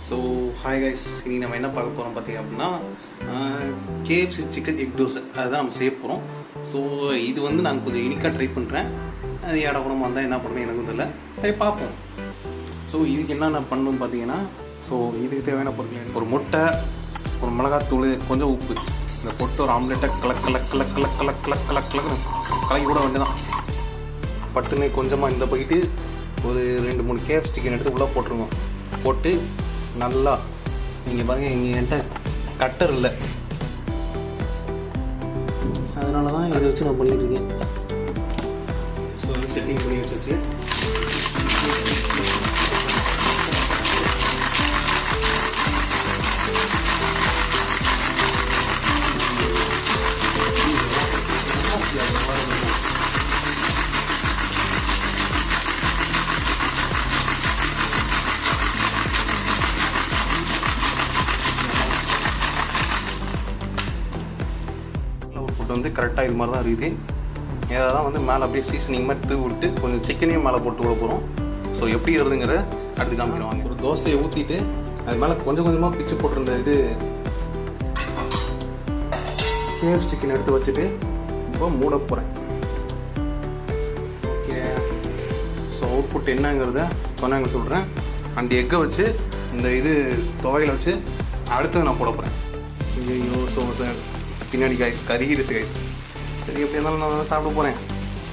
So hi guys, இனி நம்ம என்ன பார்க்க போகிறோம் பார்த்தீங்க அப்படின்னா கேஎஃப்சி சிக்கன் எக் தோசை அதுதான் நம்ம செய்ய போகிறோம். ஸோ இது வந்து நான் கொஞ்சம் யூனிக்காக ட்ரை பண்ணுறேன். அது ஏடா குணமாக வந்தால் என்ன பண்ணுறேன் எனக்கு தெரியல. சரி பார்ப்போம். ஸோ இதுக்கு என்னென்ன பண்ணணும்னு பார்த்தீங்கன்னா, ஸோ இதுக்கு தேவையான பொருட்கள் ஒரு முட்டை, ஒரு மிளகாத்தூள், கொஞ்சம் உப்பு, இந்த போட்டு ஒரு ஆம்லெட்டை கலக்கி கூட வேண்டியதான். பட்டுன்னு கொஞ்சமாக இந்த போயிட்டு ஒரு 2-3 கேஎஃப்சி சிக்கன் எடுத்து உள்ளே போட்டுருங்க. போட்டு நல்லா நீங்கள் பாருங்கள், என்கிட்ட கட்டர் இல்லை, அதனால தான் இதை வச்சு நான் பண்ணிகிட்டு இருக்கேன். ஸோ வந்து செட்டிங் பண்ணி வச்சு வந்து கரெக்டாக இது மாதிரி தான் இருக்குது. ஏதாவது தான் வந்து மேலே அப்படியே சீசனிங் மாதிரி தூவி விட்டு கொஞ்சம் சிக்கனையும் மேலே போட்டு விட போகிறோம். ஸோ எப்படி வருதுங்கிற அடுத்து காமிக்கிறோம். ஒரு தோசையை ஊற்றிட்டு அது மேலே கொஞ்சம் கொஞ்சமாக பிச்சு போட்டிருந்த இது கேஎஃப்சி சிக்கன் எடுத்து வச்சுட்டு இப்போ மூட போகிறேன். ஓகே, ஸோ அவுட்புட் என்னங்கிறத சொன்னாங்க சொல்கிறேன். அந்த எக்கை வச்சு இந்த இது துவையில் வச்சு அடுத்தது நான் போட போகிறேன். ஐயோ, ஸோ பின்னாடி கைஸ் கருகிருச்சு கைஸ். சரி, எப்படி இருந்தாலும் நான் சாப்பிட போகிறேன்.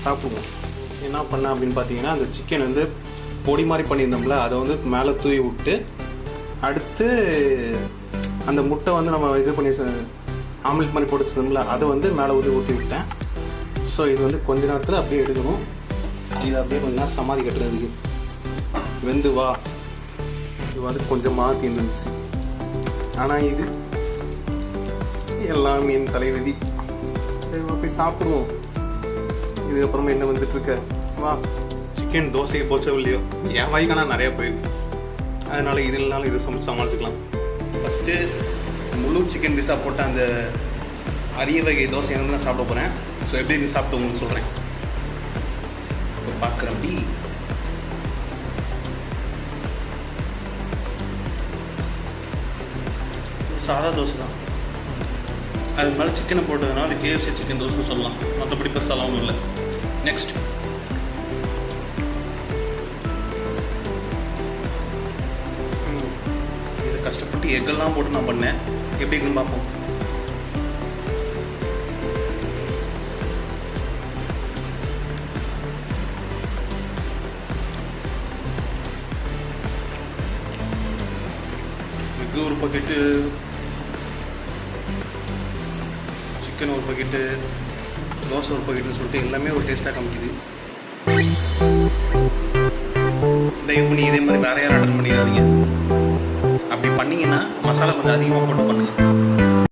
சாப்பிடுவோம். என்ன பண்ணேன் அப்படின்னு பார்த்தீங்கன்னா, அந்த சிக்கன் வந்து பொடி மாதிரி பண்ணியிருந்தோம்ல, அதை வந்து மேலே தூவி விட்டு அடுத்து அந்த முட்டை வந்து நம்ம இது பண்ணி ஆம்லெட் மாதிரி போட்டு வச்சிருந்தோம்ல, அதை வந்து மேலே ஊற்றி விட்டேன். ஸோ இது வந்து கொஞ்ச நேரத்தில் அப்படியே எடுக்கணும். இது அப்படியே கொஞ்ச நேரம் சமாதி கட்டுறதுக்கு வெந்து வா. இது வந்து கொஞ்சம் மாற்றி இருந்துச்சு. ஆனால் இது எல்லாம் என் தலைவிதி. சரி, போய் சாப்பிடுவோம். இதுக்கப்புறமா என்ன வந்துட்டு இருக்க, வா. சிக்கன் தோசையை போச்சோ இல்லையோ, என் வாய்க்கான நிறையா போயிருக்கு. அதனால இது இல்லைனாலும் இதை சமாளிச்சுக்கலாம். ஃபஸ்ட்டு முழு சிக்கன் பீஸாக போட்ட அந்த அரிய வகை தோசையை வந்து நான் சாப்பிட போகிறேன். ஸோ எப்படி நீ சாப்பிட்டு உங்களுக்கு சொல்கிறேன். இப்போ பார்க்குறேன். அப்படி சாதா தோசை தான். அது மேலே சிக்கனை போட்டதுனால கேஎஃப்சி சிக்கன் தோசை சொல்லலாம். மற்றபடி பெருசாலாம் ஒன்றும் இல்லை. நெக்ஸ்ட் இது கஷ்டப்பட்டு எக்கெல்லாம் போட்டு நான் பண்ணேன். எப்படி இருக்குன்னு பார்ப்போம். எக்கு ஒரு பக்கெட்டு, சிக்கன் ஒரு பக்கெட்டு, தோசை ஒரு பக்கெட்டுன்னு சொல்லிட்டு எல்லாமே ஒரு டேஸ்ட்டாக காமிக்குது. தயவு பண்ணி இதே மாதிரி வேற யாரும் ஆர்டர் பண்ணிடாதீங்க. அப்படி பண்ணிங்கன்னா மசாலா கொஞ்சம் அதிகமாக போட்டு பண்ணுங்கள்.